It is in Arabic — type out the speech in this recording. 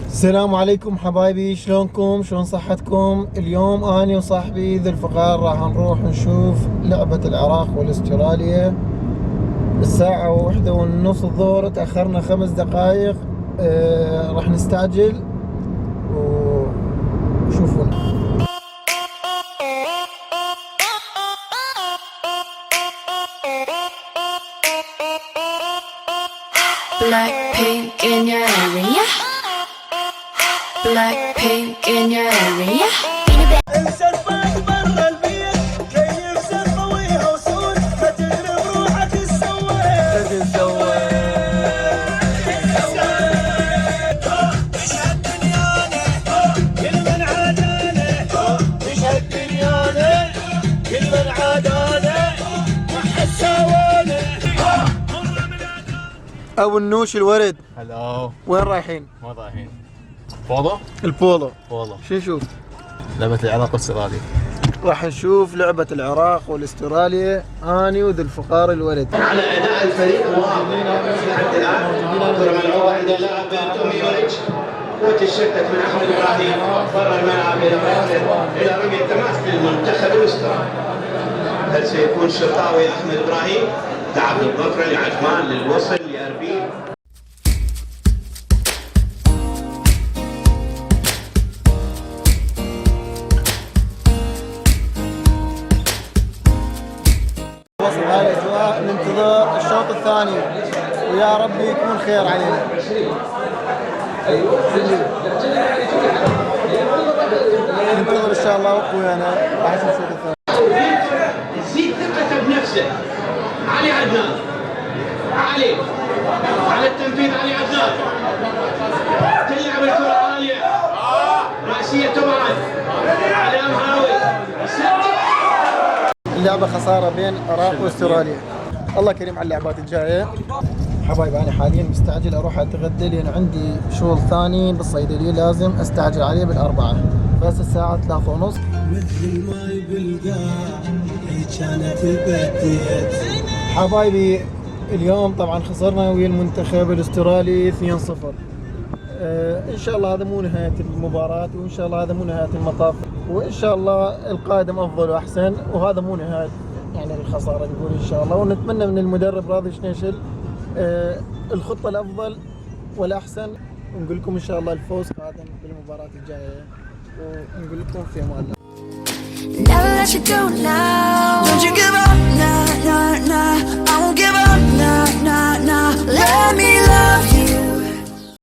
السلام عليكم حبايبي، شلونكم؟ شلون صحتكم؟ اليوم اني وصاحبي ذي الفقار راح نروح نشوف لعبة العراق والاستراليا. الساعة 1:30 الظهر، تأخرنا 5 دقايق. راح نستعجل وشوفونا. Black pink in your area. Black pink in your area. السرفات برا البيت كيف سرفة ويهوسون ما تدري بروحك تسوي مش هالدنيانا كل من عادانا مش هالدنيانا كل من عادانا وحد سوانا ابو النوش الورد، هلو. وين رايحين؟ ما رايحين فوضى؟ البولو. فوضى. شو نشوف؟ لعبة العراق والاستراليا. راح نشوف لعبة العراق والاستراليا، اني وذي الفقار الورد. على اداء الفريق واضح لحد الان. ضرب العوض عند اللاعب تومي يوريتش، وتشتت من احمد ابراهيم برا الملعب الى رمي التماس للمنتخب الاسترالي. هل سيكون الشرطاوي احمد ابراهيم؟ تعب الظفر لعثمان للوصل لاربيل. وصل هاي الاجواء، ننتظر الشوط الثاني ويا ربي يكون خير علينا. ننتظر ان شاء الله ويانا راح نشوف الشوط الثاني. يزيد ثقته بنفسه. علي عدنان، علي على التنفيذ، علي عدنان تلعب الكرة عالية رأسية طبعا على أمهاوي. اللعبة خسارة بين العراق واستراليا. الله كريم على اللعبات الجاية. حبايب انا حاليا مستعجل اروح اتغدى لان عندي شغل ثاني بالصيدلية لازم استعجل عليه بالأربعة، بس الساعة 3:30. مثل ما بالقاع هي كانت بديت. حبايبي اليوم طبعا خسرنا ويا المنتخب الاسترالي 2-0. ان شاء الله هذا مو نهاية المباراة، وان شاء الله هذا مو نهاية المطاف، وان شاء الله القادم افضل واحسن، وهذا مو نهاية يعني الخسارة نقول ان شاء الله. ونتمنى من المدرب راضي شنيشل الخطة الافضل والاحسن، ونقول لكم ان شاء الله الفوز قادم بالمباراة الجاية، ونقول لكم في امان الله. Never let you go now. Don't you give up.